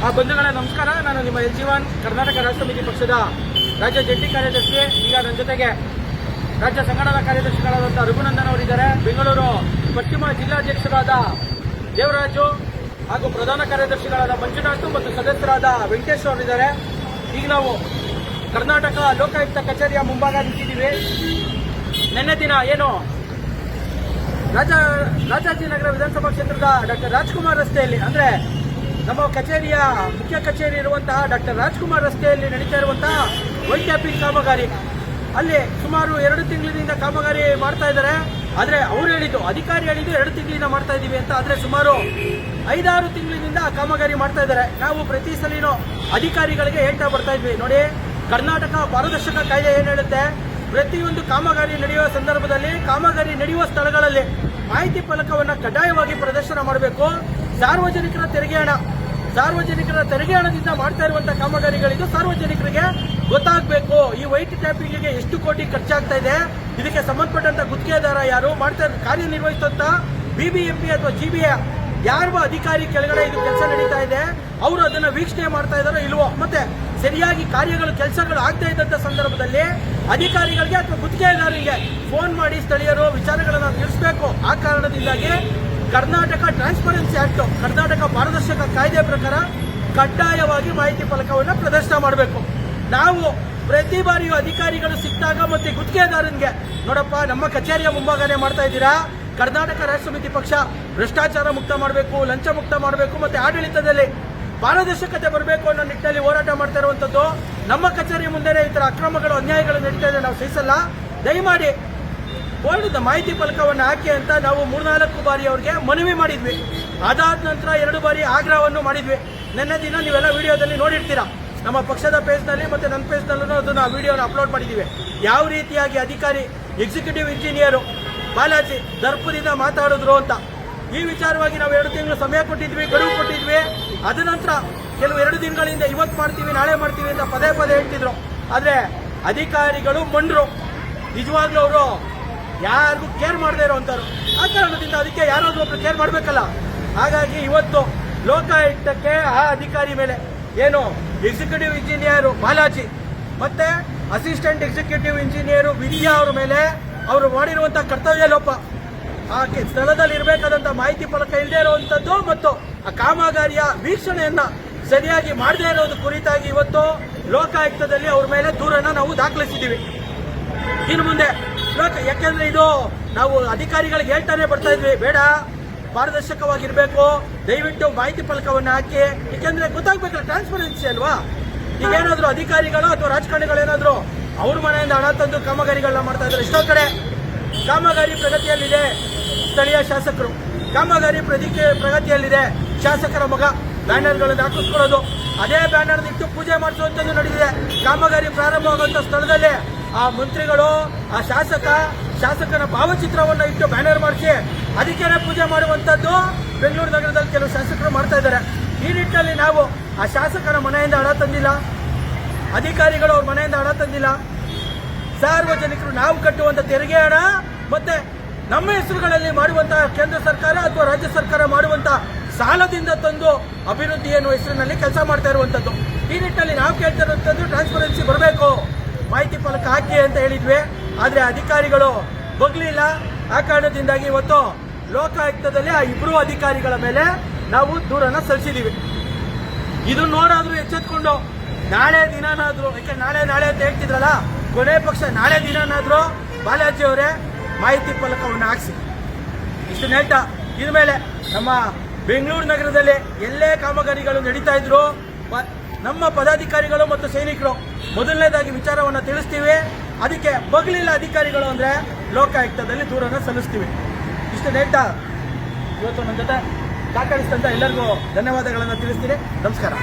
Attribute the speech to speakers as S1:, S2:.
S1: ಬಂಧುಗಳೇ ನಮಸ್ಕಾರ. ನಾನು ನಿಮ್ಮ ಎಲ್ ಜೀವನ್, ಕರ್ನಾಟಕ ರಾಷ್ಟ್ರ ಸಮಿತಿ ಪಕ್ಷದ ರಾಜ್ಯ ಜಂಟಿ ಕಾರ್ಯದರ್ಶಿ. ಈಗ ನನ್ನ ಜೊತೆಗೆ ರಾಜ್ಯ ಸಂಘಟನಾ ಕಾರ್ಯದರ್ಶಿಗಳಾದಂಥ ರಘುನಂದನ್ ಅವರಿದ್ದಾರೆ. ಬೆಂಗಳೂರು ಪಶ್ಚಿಮ ಜಿಲ್ಲಾಧ್ಯಕ್ಷರಾದ ದೇವರಾಜು ಹಾಗೂ ಪ್ರಧಾನ ಕಾರ್ಯದರ್ಶಿಗಳಾದ ಮಂಜುನಾಥ್ ಮತ್ತು ಸದಸ್ಯರಾದ ವೆಂಕಟೇಶ್ ಅವರಿದ್ದಾರೆ. ಈಗ ನಾವು ಕರ್ನಾಟಕ ಲೋಕಾಯುಕ್ತ ಕಚೇರಿಯ ಮುಂಭಾಗ ನಿಂತಿದ್ದೀವಿ. ನಿನ್ನೆ ದಿನ ಏನು ರಾಜಾಜಿನಗರ ವಿಧಾನಸಭಾ ಕ್ಷೇತ್ರದ ಡಾಕ್ಟರ್ ರಾಜ್ಕುಮಾರ್ ರಸ್ತೆಯಲ್ಲಿ, ಅಂದ್ರೆ ನಮ್ಮ ಕಚೇರಿಯ ಮುಖ್ಯ ಕಚೇರಿ ಇರುವಂತಹ ಡಾಕ್ಟರ್ ರಾಜ್ಕುಮಾರ್ ರಸ್ತೆಯಲ್ಲಿ ನಡೀತಾ ಇರುವಂತಹ ವೈಟ್ ಟ್ಯಾಪಿಂಗ್ ಕಾಮಗಾರಿ, ಅಲ್ಲಿ ಸುಮಾರು 2 ತಿಂಗಳಿಂದ ಕಾಮಗಾರಿ ಮಾಡ್ತಾ ಇದ್ದಾರೆ. ಆದರೆ ಅವರು ಹೇಳಿದ್ದು, ಅಧಿಕಾರಿ ಹೇಳಿದ್ದು 2 ತಿಂಗಳಿಂದ ಮಾಡ್ತಾ ಇದ್ದೀವಿ ಅಂತ. ಆದರೆ ಸುಮಾರು 5-6 ತಿಂಗಳಿನಿಂದ ಕಾಮಗಾರಿ ಮಾಡ್ತಾ ಇದ್ದಾರೆ. ನಾವು ಪ್ರತಿ ಸಲಿನೂ ಅಧಿಕಾರಿಗಳಿಗೆ ಹೇಳ್ತಾ ಬರ್ತಾ ಇದ್ವಿ, ನೋಡಿ ಕರ್ನಾಟಕ ಪಾರದರ್ಶಕ ಕಾಯ್ದೆ ಏನು ಹೇಳುತ್ತೆ, ಪ್ರತಿಯೊಂದು ಕಾಮಗಾರಿ ನಡೆಯುವ ಸಂದರ್ಭದಲ್ಲಿ ಕಾಮಗಾರಿ ನಡೆಯುವ ಸ್ಥಳಗಳಲ್ಲಿ ಮಾಹಿತಿ ಫಲಕವನ್ನು ಕಡ್ಡಾಯವಾಗಿ ಪ್ರದರ್ಶನ ಮಾಡಬೇಕು. ಸಾರ್ವಜನಿಕರ ತೆರಿಗೆ ಹಣದಿಂದ ಮಾಡ್ತಾ ಇರುವಂತಹ ಕಾಮಗಾರಿಗಳಿದ್ದು ಸಾರ್ವಜನಿಕರಿಗೆ ಗೊತ್ತಾಗಬೇಕು. ಈ ವೈಟ್ ಟ್ಯಾಪಿಂಗ್ಗೆ ಎಷ್ಟು ಕೋಟಿ ಖರ್ಚಾಗ್ತಾ ಇದೆ, ಇದಕ್ಕೆ ಸಂಬಂಧಪಟ್ಟಂತ ಗುತ್ತಿಗೆದಾರ ಯಾರು, ಮಾಡ್ತಾ ಕಾರ್ಯನಿರ್ವಹಿಸುವಂತ ಬಿಬಿಎಂಪಿ ಅಥವಾ ಜಿಬಿಎ ಯಾರು ಅಧಿಕಾರಿ ಕೆಳಗಡೆ ಇದು ಕೆಲಸ ನಡೀತಾ ಇದೆ, ಅವರು ಅದನ್ನ ವೀಕ್ಷಣೆ ಮಾಡ್ತಾ ಇದ್ದಾರೋ ಇಲ್ವೋ, ಮತ್ತೆ ಸರಿಯಾಗಿ ಕೆಲಸಗಳು ಆಗ್ತಾ ಇದ್ದಂತ ಸಂದರ್ಭದಲ್ಲಿ ಅಧಿಕಾರಿಗಳಿಗೆ ಅಥವಾ ಗುತ್ತಿಗೆದಾರರಿಗೆ ಫೋನ್ ಮಾಡಿ ಸ್ಥಳೀಯರು ವಿಚಾರಗಳನ್ನು ತಿಳಿಸಬೇಕು. ಆ ಕಾರಣದಿಂದಾಗಿ ಕರ್ನಾಟಕ ಟ್ರಾನ್ಸ್ಪರೆನ್ಸಿ ಆಕ್ಟ್, ಕರ್ನಾಟಕ ಪಾರದರ್ಶಕ ಕಾಯ್ದೆ ಪ್ರಕಾರ ಕಡ್ಡಾಯವಾಗಿ ಮಾಹಿತಿ ಫಲಕವನ್ನು ಪ್ರದರ್ಶನ ಮಾಡಬೇಕು. ನಾವು ಪ್ರತಿ ಬಾರಿಯೂ ಅಧಿಕಾರಿಗಳು ಸಿಕ್ಕಿದಾಗ ಮತ್ತೆ ಗುತ್ತಿಗೆದಾರನಿಗೆ, ನೋಡಪ್ಪ ನಮ್ಮ ಕಚೇರಿಯ ಮುಂಭಾಗನೆ ಮಾಡ್ತಾ ಇದ್ದೀರಾ, ಕರ್ನಾಟಕ ರಾಷ್ಟ್ರ ಸಮಿತಿ ಪಕ್ಷ ಭ್ರಷ್ಟಾಚಾರ ಮುಕ್ತ ಮಾಡಬೇಕು, ಲಂಚ ಮುಕ್ತ ಮಾಡಬೇಕು, ಮತ್ತೆ ಆಡಳಿತದಲ್ಲಿ ಪಾರದರ್ಶಕತೆ ಬರಬೇಕು ಅನ್ನೋ ನಿಟ್ಟಿನಲ್ಲಿ ಹೋರಾಟ ಮಾಡ್ತಾ ಇರುವಂತದ್ದು. ನಮ್ಮ ಕಚೇರಿಯ ಮುಂದೆ ಈ ತರ ಅಕ್ರಮಗಳು, ಅನ್ಯಾಯಗಳು ನಡೀತಾ ಇದೆ, ನಾವು ಸಹಿಸಲ್ಲ. ದಯಮಾಡಿ ಬೋರ್ಡ್ ಮಾಹಿತಿ ಫಲಕವನ್ನು ಹಾಕಿ ಅಂತ ನಾವು 3-4 ಬಾರಿ ಅವ್ರಿಗೆ ಮನವಿ ಮಾಡಿದ್ವಿ. ಅದಾದ ನಂತರ 2 ಬಾರಿ ಆಗ್ರಹವನ್ನು ಮಾಡಿದ್ವಿ. ನಿನ್ನೆ ದಿನ ನೀವೆಲ್ಲ ವಿಡಿಯೋದಲ್ಲಿ ನೋಡಿರ್ತೀರಾ, ನಮ್ಮ ಪಕ್ಷದ ಪೇಜ್ನಲ್ಲಿ ಮತ್ತೆ ನನ್ನ ಪೇಜ್ನಲ್ಲೂ ಅದನ್ನ ವಿಡಿಯೋನ ಅಪ್ಲೋಡ್ ಮಾಡಿದ್ದೀವಿ. ಯಾವ ರೀತಿಯಾಗಿ ಅಧಿಕಾರಿ ಎಕ್ಸಿಕ್ಯೂಟಿವ್ ಇಂಜಿನಿಯರ್ ಬಾಲಾಜಿ ದರ್ಪದಿಂದ ಮಾತಾಡಿದ್ರು ಅಂತ. ಈ ವಿಚಾರವಾಗಿ ನಾವು 2 ತಿಂಗಳು ಸಮಯ ಕೊಟ್ಟಿದ್ವಿ, ಗಡುವು ಕೊಟ್ಟಿದ್ವಿ. ಅದ ನಂತರ ಕೆಲವು 2 ದಿನಗಳಿಂದ ಇವತ್ತು ಮಾಡ್ತೀವಿ, ನಾಳೆ ಮಾಡ್ತೀವಿ ಅಂತ ಪದೇ ಹೇಳ್ತಿದ್ರು. ಆದ್ರೆ ಅಧಿಕಾರಿಗಳು ಮಂಡ್ರು, ನಿಜವಾಗ್ಲೂ ಅವರು ಯಾರಿಗೂ ಕೇರ್ ಮಾಡದೇ ಇರೋಂಥವ್ರು. ಆ ಕಾರಣದಿಂದ ಅದಕ್ಕೆ ಯಾರಾದ್ರೂ ಒಬ್ರು ಕೇರ್ ಮಾಡಬೇಕಲ್ಲ. ಹಾಗಾಗಿ ಇವತ್ತು ಲೋಕಾಯುಕ್ತಕ್ಕೆ ಆ ಅಧಿಕಾರಿ ಮೇಲೆ, ಏನು ಎಕ್ಸಿಕ್ಯೂಟಿವ್ ಇಂಜಿನಿಯರ್ ಬಾಲಾಜಿ ಮತ್ತೆ ಅಸಿಸ್ಟೆಂಟ್ ಎಕ್ಸಿಕ್ಯೂಟಿವ್ ಇಂಜಿನಿಯರ್ ವಿದ್ಯಾ ಅವರ ಮೇಲೆ ಅವರು ಮಾಡಿರುವಂತಹ ಕರ್ತವ್ಯ ಲೋಪ, ಆ ಸ್ಥಳದಲ್ಲಿ ಇರಬೇಕಾದಂತಹ ಮಾಹಿತಿ ಫಲಕ ಇಲ್ಲದೆ ಇರುವಂತದ್ದು ಮತ್ತು ಆ ಕಾಮಗಾರಿಯ ವೀಕ್ಷಣೆಯನ್ನ ಸರಿಯಾಗಿ ಮಾಡದೇ ಇರೋದು ಕುರಿತಾಗಿ ಇವತ್ತು ಲೋಕಾಯುಕ್ತದಲ್ಲಿ ಅವ್ರ ಮೇಲೆ ದೂರನ್ನ ನಾವು ದಾಖಲಿಸಿದ್ದೀವಿ. ಇನ್ನು ಮುಂದೆ ಯಾಕೆಂದ್ರೆ ಇದು ನಾವು ಅಧಿಕಾರಿಗಳಿಗೆ ಹೇಳ್ತಾನೆ ಬರ್ತಾ ಇದ್ವಿ, ಬೇಡ ಪಾರದರ್ಶಕವಾಗಿರ್ಬೇಕು, ದಯವಿಟ್ಟು ಮಾಹಿತಿ ಫಲಕವನ್ನು ಹಾಕಿ, ಯಾಕೆಂದ್ರೆ ಗೊತ್ತಾಗ್ಬೇಕಲ್ಲ, ಟ್ರಾನ್ಸ್ಪರೆನ್ಸಿ ಅಲ್ವಾ. ಈಗೇನಾದ್ರು ಅಧಿಕಾರಿಗಳು ಅಥವಾ ರಾಜಕಾರಣಿಗಳು ಏನಾದ್ರು ಅವ್ರ ಮನೆಯಿಂದ ಹಣ ತಂದು ಕಾಮಗಾರಿಗಳನ್ನ ಮಾಡ್ತಾ ಇದ್ದಾರೆ. ಎಷ್ಟೋ ಕಡೆ ಕಾಮಗಾರಿ ಪ್ರಗತಿಯಲ್ಲಿದೆ, ಸ್ಥಳೀಯ ಶಾಸಕರು ಕಾಮಗಾರಿ ಪ್ರಗತಿಯಲ್ಲಿದೆ, ಶಾಸಕರ ಮಗ ಬ್ಯಾನರ್ಗಳನ್ನು ಹಾಕಿಸ್ಕೊಳ್ಳೋದು, ಅದೇ ಬ್ಯಾನರ್ ಇಟ್ಟು ಪೂಜೆ ಮಾಡಿಸುವಂತದ್ದು ನಡೆದಿದೆ. ಕಾಮಗಾರಿ ಪ್ರಾರಂಭವಾಗುವಂತ ಸ್ಥಳದಲ್ಲಿ ಆ ಮಂತ್ರಿಗಳು, ಆ ಶಾಸಕನ ಭಾವಚಿತ್ರವನ್ನು ಇಟ್ಟು ಬ್ಯಾನರ್ ಮಾಡಿಸಿ ಅದಕ್ಕೇನೆ ಪೂಜೆ ಮಾಡುವಂತದ್ದು ಬೆಂಗಳೂರು ನಗರದಲ್ಲಿ ಕೆಲವು ಶಾಸಕರು ಮಾಡ್ತಾ ಇದ್ದಾರೆ. ಈ ನಿಟ್ಟಿನಲ್ಲಿ ನಾವು ಆ ಶಾಸಕರ ಮನೆಯಿಂದ ಹಣ ತಂದಿಲ್ಲ, ಅಧಿಕಾರಿಗಳು ಅವ್ರ ಮನೆಯಿಂದ ಹಣ ತಂದಿಲ್ಲ. ಸಾರ್ವಜನಿಕರು ನಾವು ಕಟ್ಟುವಂತ ತೆರಿಗೆ ಹಣ ಮತ್ತೆ ನಮ್ಮ ಹೆಸರುಗಳಲ್ಲಿ ಮಾಡುವಂತಹ ಕೇಂದ್ರ ಸರ್ಕಾರ ಅಥವಾ ರಾಜ್ಯ ಸರ್ಕಾರ ಮಾಡುವಂತಹ ಸಾಲದಿಂದ ತಂದು ಅಭಿವೃದ್ಧಿ ಎನ್ನುವ ಹೆಸರಿನಲ್ಲಿ ಕೆಲಸ ಮಾಡ್ತಾ ಇರುವಂತದ್ದು. ಈ ನಿಟ್ಟಿನಲ್ಲಿ ನಾವು ಕೇಳ್ತಾ ಇರುವಂತದ್ದು ಟ್ರಾನ್ಸ್ಪರೆನ್ಸಿ ಬರಬೇಕು, ಮಾಹಿತಿ ಫಲಕ ಹಾಕಿ ಅಂತ ಹೇಳಿದ್ವಿ. ಆದ್ರೆ ಅಧಿಕಾರಿಗಳು ಬಗ್ಲಿಲ್ಲ. ಆ ಕಾರಣದಿಂದಾಗಿ ಇವತ್ತು ಲೋಕಾಯುಕ್ತದಲ್ಲಿ ಆ 2 ಅಧಿಕಾರಿಗಳ ಮೇಲೆ ನಾವು ದೂರನ್ನ ಸಲ್ಲಿಸಿದೀವಿ. ಇದು ನೋಡಾದ್ರೂ ಎಚ್ಚೆತ್ಕೊಂಡು ನಾಳೆ ದಿನಾನಾದ್ರೂ, ಯಾಕೆ ನಾಳೆ ಅಂತ ಹೇಳ್ತಿದ್ರಲ್ಲ, ಕೊನೆ ಪಕ್ಷ ನಾಳೆ ದಿನಾನಾದ್ರೂ ಬಾಲಾಜಿ ಅವರೇ ಮಾಹಿತಿ ಫಲಕವನ್ನು ಹಾಕಿಸಿ. ಇಷ್ಟು ಹೇಳ್ತಾ ಇದ್ಮೇಲೆ ನಮ್ಮ ಬೆಂಗಳೂರು ನಗರದಲ್ಲಿ ಎಲ್ಲೇ ಕಾಮಗಾರಿಗಳು ನಡೀತಾ ಇದ್ರು ನಮ್ಮ ಪದಾಧಿಕಾರಿಗಳು ಮತ್ತು ಸೈನಿಕರು ಮೊದಲನೇದಾಗಿ ವಿಚಾರವನ್ನು ತಿಳಿಸ್ತೀವಿ. ಅದಕ್ಕೆ ಬಗ್ಲಿಲ್ಲ ಅಧಿಕಾರಿಗಳು ಅಂದ್ರೆ ಲೋಕಾಯುಕ್ತದಲ್ಲಿ ದೂರನ್ನು ಸಲ್ಲಿಸ್ತೀವಿ. ಇಷ್ಟು ಹೇಳ್ತಾ ಇವತ್ತು ನನ್ನ ಜೊತೆ ಸಹಕರಿಸಿದಂತ ಎಲ್ಲರಿಗೂ ಧನ್ಯವಾದಗಳನ್ನು ತಿಳಿಸ್ತೀನಿ. ನಮಸ್ಕಾರ.